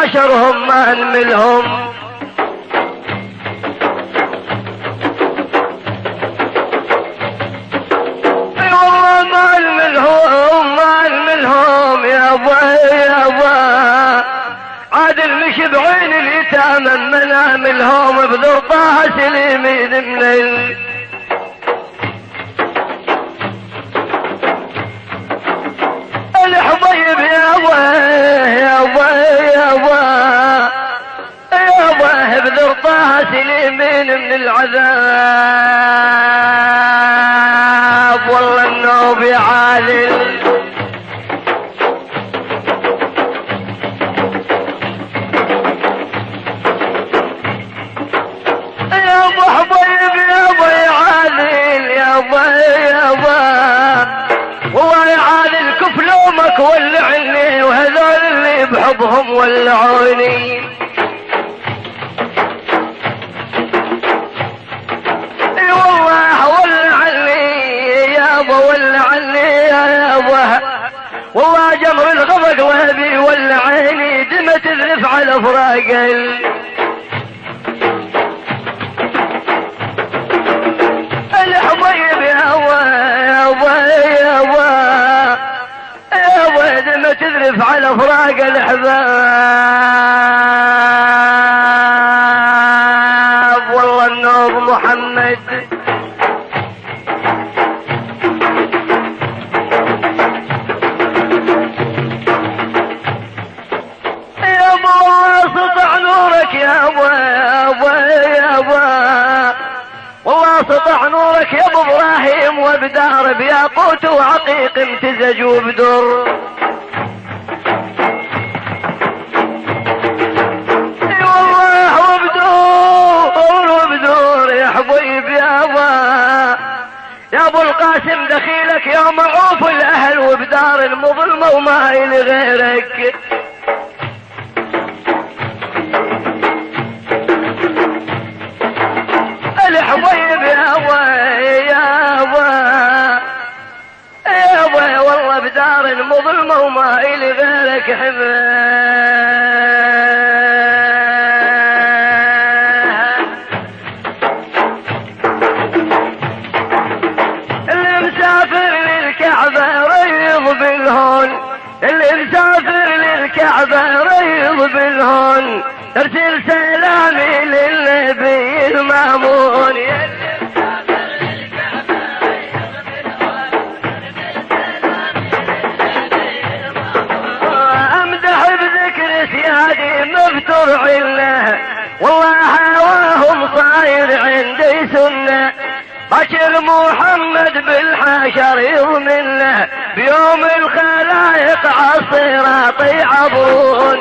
عشرهم ما نملهم. اي والله ما نملهم ما نملهم يا ابا يا ابا. عادل مشي بعين اليتامى مناملهم بذرطها سليم يذمل. الحبيب يا ابا يا ابا يا ابا يا ابا بذرطها سليمين من العذاب. والله النوب يا عادل يا ابو حبيب يا ابو يا عادل يا ابو يا ابو. والله يا عادل كف لومك ولعني وهذول اللي بحبهم ولعوني. اي والله ولعني يا ابو ولعني يا ابو. والله جمر الغضب وهبي ولعيني دمى تذرف على فراق الحبيب يا ابا يا ابا يا ابا يا ابا دمى تذرف على فراق الاحباب. والله النوب محمد يا ابا. والله سطع نورك يا ابا يا ابا يا ابا. والله سطع نورك يا ابو ابراهيم وبدار بياقوت وعقيق امتزجوا بدر. اي والله وبدور يا حبيب يا ابا. يا ابو القاسم دخيلك يا معوف الاهل وبدار المظلمه وما الي غيرك. الحبيب يا ابا يا ابا يا ابا. والله بدار المظلمه وما الي غيرك اللي مسافر للكعبه ريض بالهون. اللي مسافر للكعبه ريض بالهون. ارسل سلامي للنبي المامون. امدح بذكر سيادي مفتور عله. والله هواهم صاير عندي سنه. بشر محمد بالحشر يضمن له بيوم الخلايق عالصراط يعبرون.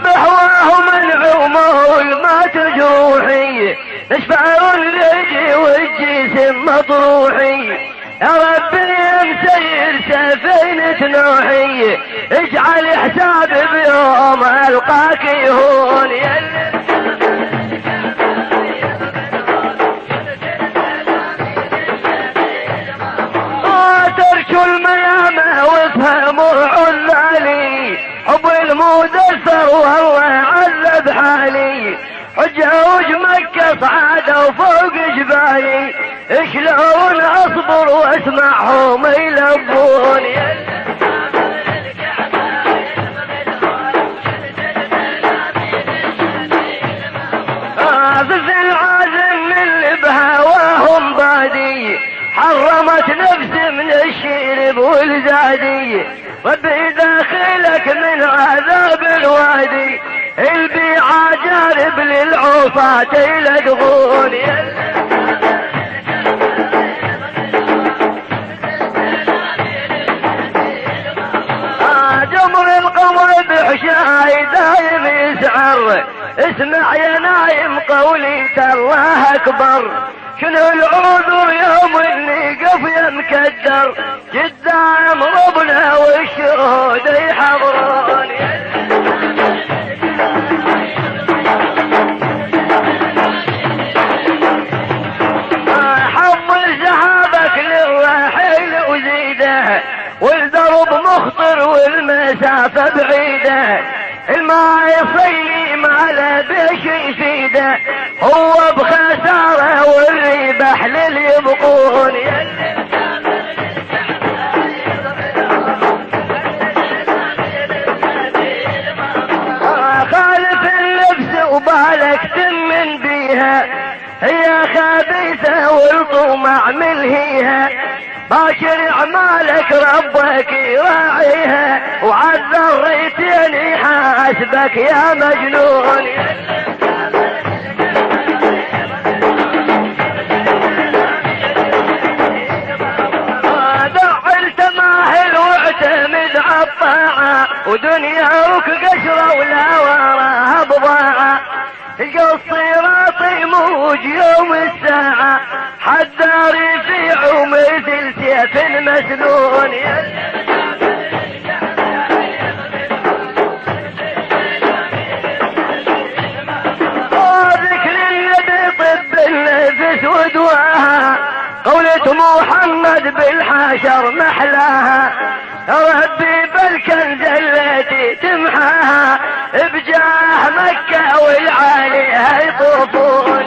بحواهم العمول ما تجروحي. نشفع اللجي والجسم مطروحي. يا ربي مسير سفينة نوحي. اجعل حسابي بيوم القاك يهون. تركوا الميامة وافهموا عذالي. حب المدثر والله عذب حالي. حجوج مكة صعدوا فوق جبالي. شلون اصبر واسمعهم يلبون. في العازم اللي بهواهم بادي. حرمت نفسي من الشرب والزادي. ربي داخلك من عذاب الوادي. البيعة جارب للعصاة يلدغون. جمر القمر بحشاي دايم يسعر. اسمع يا نايم قولي الله اكبر. شنو العذر يوم اللي قف يا مكدر. قدام ربنا والشهود يحضرون. حضر سحابك والمسافة بعيدة، الماء يصلي ما له بش يفيده، هو بخسارة والربح للي يبقون. خالف النفس وبالك تمن بيها، هي خبيثة والطمع ملهيها، باشر اعمالك ربك يراعيها، وعالذريتين يحاسبك يا مجنون. دع التماهل واعتمد عالطاعة، ودنياك قشرة ولا وراها بضاعة، تلقى الصراط يموج يوم الساعة، حذار يفيع ومثل سيف مسنون. ذكر النبي طب النفس ودواها، قولة محمد بالحشر محلاها، ربي بالكنز التي تمحاها، بجاه مكة والعاليها يطوفون.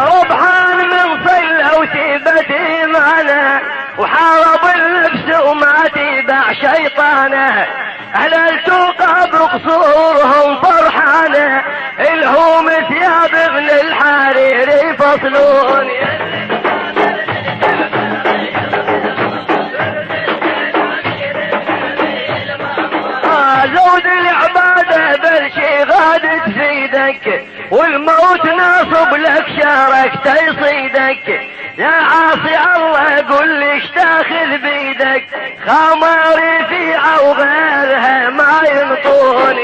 ربحان من صلى وسيبت إيمانه، وحارب النفس وما تبع شيطانه، أهل توقع بقصورهم فرحانه، الهم ثياب ابن الحرير يفصلون. زود العبادة بالشي غاد تفيدك، والموت ناصب لك شارك يصيدك، يا عاصي الله قل ليش تاخذ بيدك، خمار رفيعة وغيرها ما ينطون.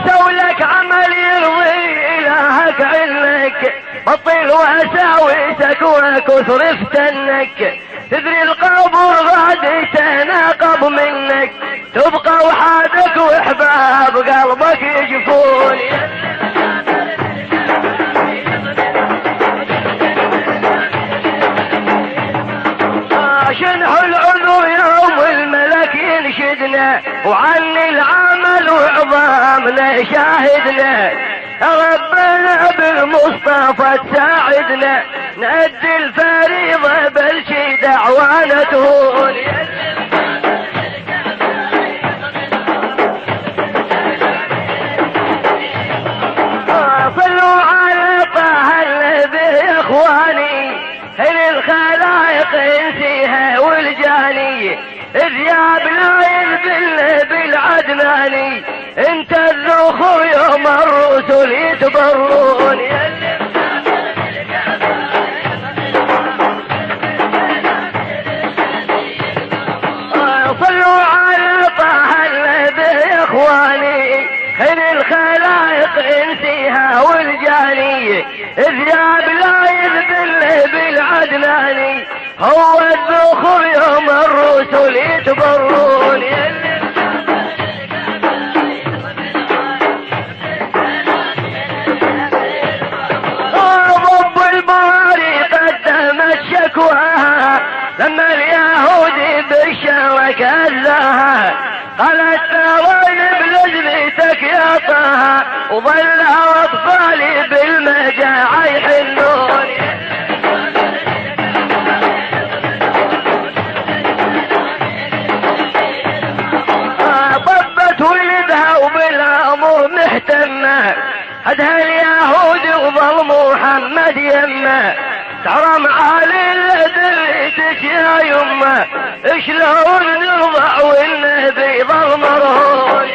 سولك عمل يرضي إلهك علمك، بطل وساوسك وكثر فتنك، تدري القبر غاد يتناقض منك، تبقى وحدك واحباب قلبك يجفون. شنح العذر يوم الملك ينشدنا، وعن العمل وعظامنا شاهدنا، ربنا بالمصطفى تساعدنا، نأدي الفريضة بل شي دعوانا تهون. صلوا على طه النبي يا اخواني، هل الخلائق انسيها والجاني، ذياب لا ينزل بالعدناني، انت الذخر يوم الرسل يتبرون. صلوا على طه النبي يا اخواني، هل الخلائق انسيها والجاني، ذياب لا ينزل بالعدناني، هو الذخر يوم الرسل يتبرون. رب الباري قدم الشكوى، لما اليهود بالشرك أذاها، قالت ثواني بلجلتك يا طه، وظل أطفالي بالمجاعة يحلون. طبت ولدها وبالأمر مهتمة، هدها اليهود وظل محمد يمه، تحرم علي دريتك يا يمه، شلون نرضع والنبي ظل مرهون.